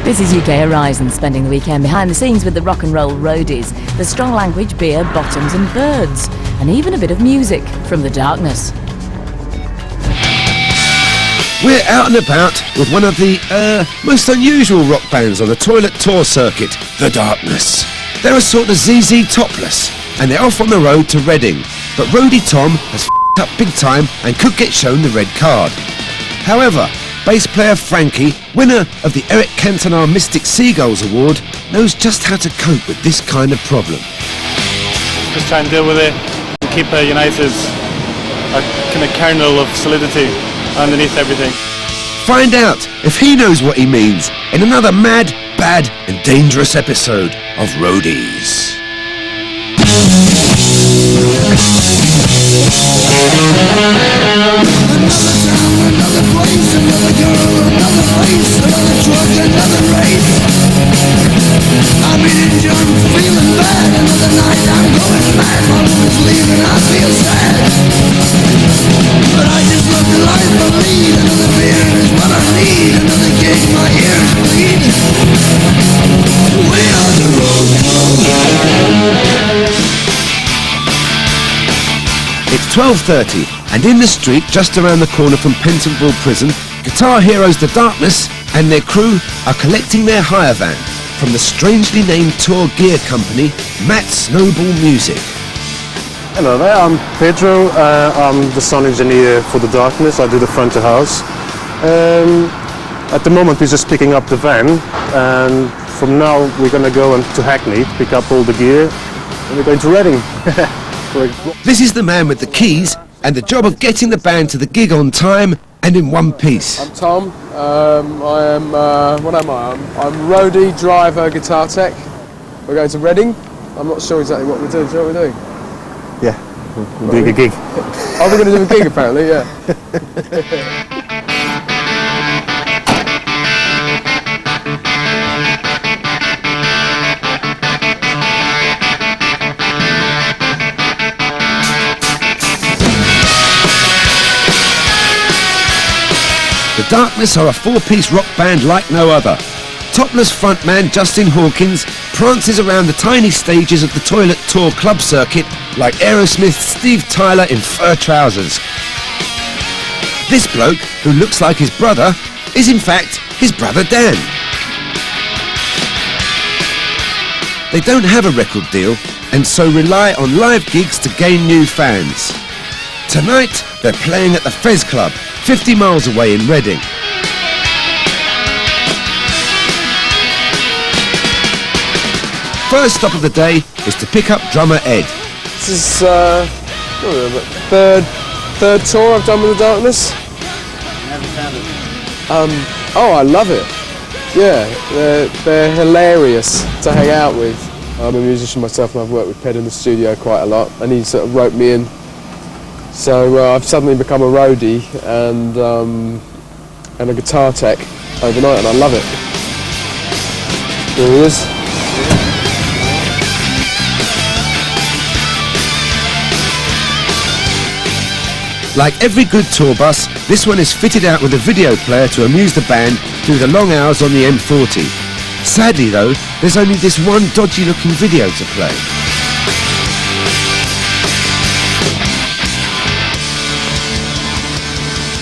This is UK Horizon, spending the weekend behind the scenes with the rock and roll Roadies, the strong language, beer, bottoms and birds, and even a bit of music from the darkness. We're out and about with one of the most unusual rock bands on the toilet tour circuit, The Darkness. They're a sort of ZZ Topless, and they're off on the road to Reading, but Roadie Tom has f***ed up big time and could get shown the red card. However, bass player Frankie, winner of the Eric Cantona Mystic Seagulls Award, knows just how to cope with this kind of problem. Just try and deal with it and keep United a kind of kernel of solidity underneath everything. Find out if he knows what he means in another mad, bad and dangerous episode of Roadies. Another town, another place, another girl, another face, another truck, another race. I'm eating junk, feeling bad. Another night I'm going mad. My woman's leaving, I feel sad. But I just love the life I lead. Another beer is what I need. Another gig, my ears bleed. We are the road crew. It's 12:30, and in the street just around the corner from Pentonville Prison, guitar heroes The Darkness and their crew are collecting their hire van from the strangely named tour gear company, Matt Snowball Music. Hello there, I'm Pedro. I'm the sound engineer for The Darkness. I do the front of house. At the moment we're just picking up the van, and from now we're going to go to Hackney, pick up all the gear, and we're going to Reading. This is the man with the keys and the job of getting the band to the gig on time and in one piece. I'm Tom. I am, what am I? I'm roadie, driver, guitar tech. We're going to Reading. I'm not sure exactly what we're doing. Do you know what we're doing? Yeah, we're doing a gig. Oh, we're going to do a gig apparently, yeah. The Darkness are a four-piece rock band like no other. Topless frontman Justin Hawkins prances around the tiny stages of the toilet tour club circuit like Aerosmith's Steve Tyler in fur trousers. This bloke, who looks like his brother, is in fact his brother Dan. They don't have a record deal and so rely on live gigs to gain new fans. Tonight they're playing at the Fez Club, 50 miles away in Reading. First stop of the day is to pick up drummer Ed. This is third tour I've done with The Darkness. Oh, I love it. Yeah, they're hilarious to hang out with. I'm a musician myself and I've worked with Ped in the studio quite a lot, and he sort of roped me in. So I've suddenly become a roadie and a guitar tech overnight, and I love it. Here he is. Like every good tour bus, this one is fitted out with a video player to amuse the band through the long hours on the M40. Sadly though, there's only this one dodgy looking video to play.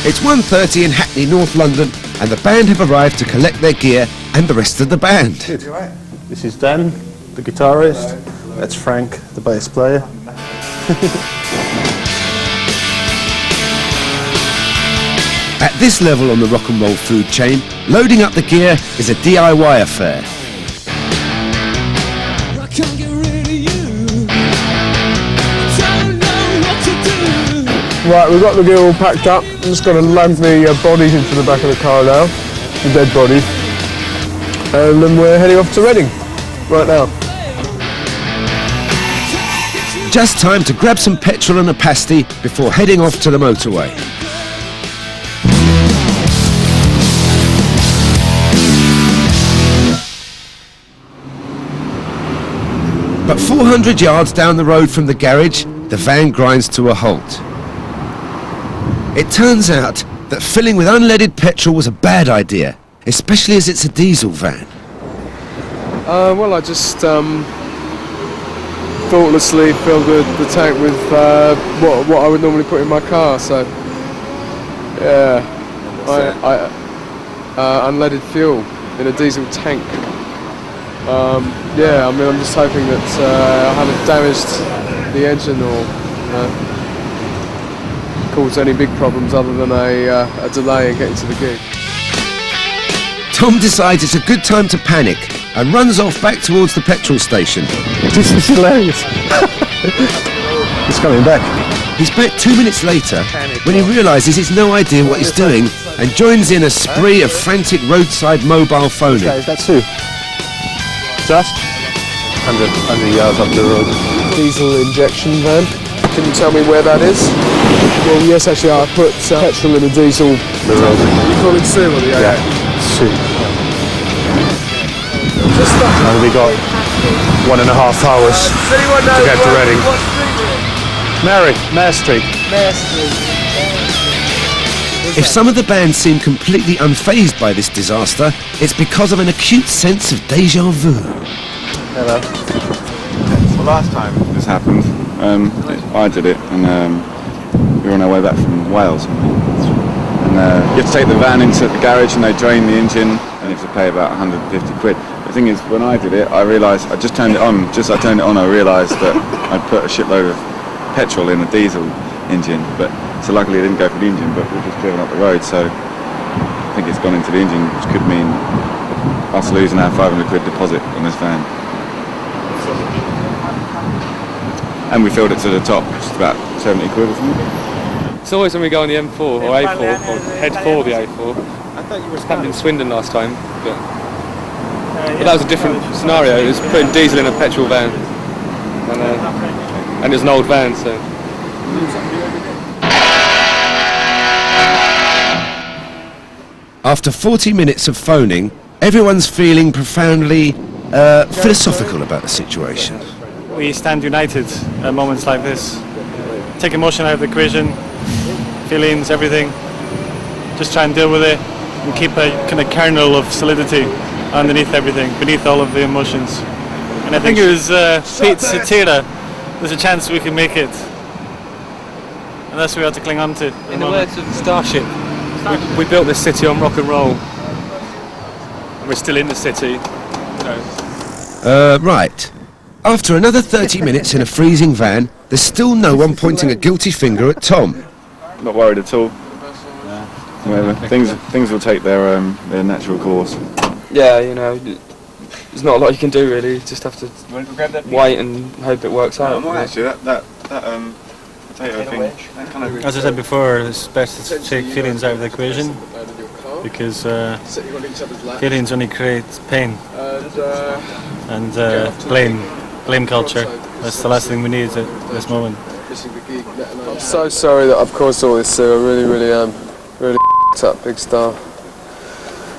It's 1:30 in Hackney, North London, and the band have arrived to collect their gear and the rest of the band. This is Dan, the guitarist. That's Frank, the bass player. At this level on the rock and roll food chain, loading up the gear is a DIY affair. I can't get rid of you. I don't know what to do. Right, we've got the gear all packed up. I'm just going to load the bodies into the back of the car now, the dead bodies. And then we're heading off to Reading right now. Just time to grab some petrol and a pasty before heading off to the motorway. But 400 yards down the road from the garage, the van grinds to a halt. It turns out that filling with unleaded petrol was a bad idea, especially as it's a diesel van. Well, I just thoughtlessly filled the tank with what I would normally put in my car. So yeah, I unleaded fuel in a diesel tank. Yeah, I mean, I'm just hoping that I haven't damaged the engine or caused any big problems other than a delay in getting to the gig. Tom decides it's a good time to panic and runs off back towards the petrol station. This is hilarious. He's coming back. He's back 2 minutes later when he realises he's no idea what he's doing and joins in a spree of frantic roadside mobile phoning. Okay, that's who? Just 100 yards up the road. Diesel injection van. Can you tell me where that is? Well, yes, actually, I put petrol in a diesel. The road. You call it Sue or the AA? Yeah. Shoot. And we got 1.5 hours to get to Reading. Mare Street. If some of the band seem completely unfazed by this disaster, it's because of an acute sense of déjà vu. Hello. Well, last time this happened, I did it, and we were on our way back from Wales. And you have to take the van into the garage and they drain the engine, and you have to pay about 150 quid. The thing is, when I did it, I realised, I just turned it on, I realised that I'd put a shitload of petrol in a diesel engine, so luckily it didn't go for the engine, but we've just driven up the road, so I think it's gone into the engine, which could mean us losing our 500 quid deposit on this van. And we filled it to the top, which is about 70 quid or something. It's always when we go on the M4 or A4, or head for the A4. It happened in Swindon last time, but that was a different scenario. It was putting diesel in a petrol van, and it was an old van, so. After 40 minutes of phoning, everyone's feeling profoundly philosophical about the situation. We stand united at moments like this. Take emotion out of the equation, feelings, everything. Just try and deal with it and keep a kind of kernel of solidity underneath everything, beneath all of the emotions. And I think it was Pete Satira. There's a chance we can make it. And that's what we have to cling on to. In the words of Starship, we built this city on rock and roll. And we're still in the city, you know. Right. After another 30 minutes in a freezing van, there's still no one pointing a guilty finger at Tom. Not worried at all. Whatever. Things will take their natural course. Yeah, you know, there's not a lot you can do really. You just have to wait and hope it works out. Actually, that potato thing, that kind of... As I said before, it's best to take feelings out of the equation because feelings only create pain and blame culture. That's the last thing we need at this moment. I'm so sorry that I've caused all this, Sue. I really, really am. Really up, big star.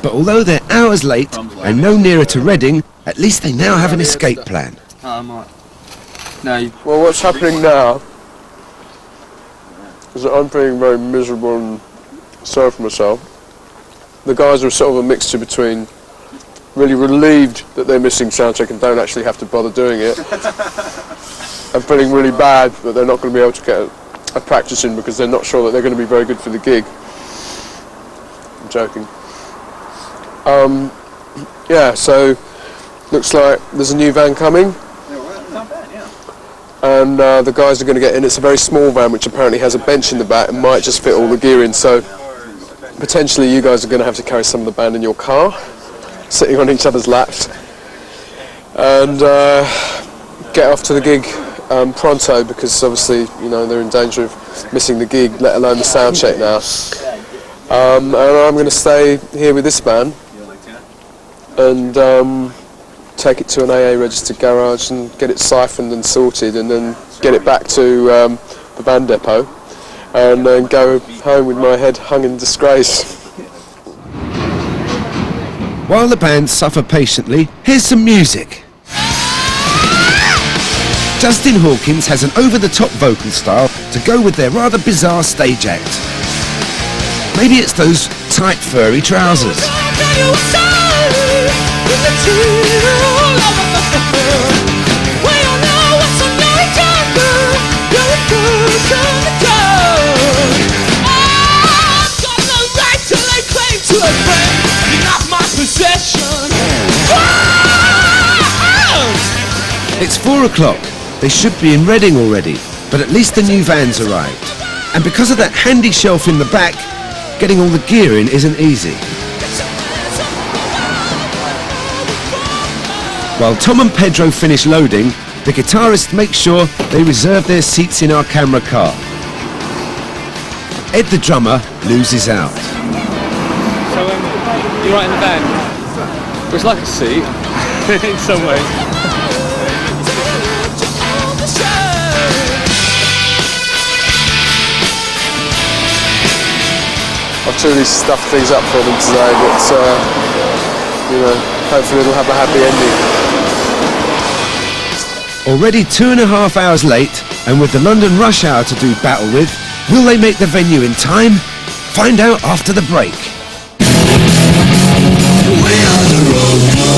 But although they're hours late and no nearer to Reading, at least they now have an escape plan. Well, what's happening now is that I'm feeling very miserable and sorry for myself. The guys are sort of a mixture between really relieved that they're missing soundcheck and don't actually have to bother doing it, and feeling really bad that they're not going to be able to get a practice in because they're not sure that they're going to be very good for the gig. I'm joking. Yeah, so looks like there's a new van coming, and the guys are going to get in. It's a very small van which apparently has a bench in the back and might just fit all the gear in, so potentially you guys are going to have to carry some of the band in your car, sitting on each other's laps, and get off to the gig pronto, because obviously, you know, they're in danger of missing the gig, let alone the sound check now. And I'm going to stay here with this band and take it to an AA registered garage and get it siphoned and sorted, and then get it back to the band depot, and then go home with my head hung in disgrace. While the band suffer patiently, here's some music. Justin Hawkins has an over-the-top vocal style to go with their rather bizarre stage act. Maybe it's those tight furry trousers. with the tool of a we all know what's on your agenda. You're a person of the code. I've got no right to lay claim to a friend. You're not my possession. It's 4 o'clock. They should be in Reading already, but at least the new van's arrived. And because of that handy shelf in the back, getting all the gear in isn't easy. While Tom and Pedro finish loading, the guitarist makes sure they reserve their seats in our camera car. Ed the drummer loses out. So you're right in the van. Well, it's like a seat in some ways. I've truly stuffed things up for them today, but you know, hopefully it'll have a happy ending. Already 2.5 hours late, and with the London rush hour to do battle with, will they make the venue in time? Find out after the break. We are the road.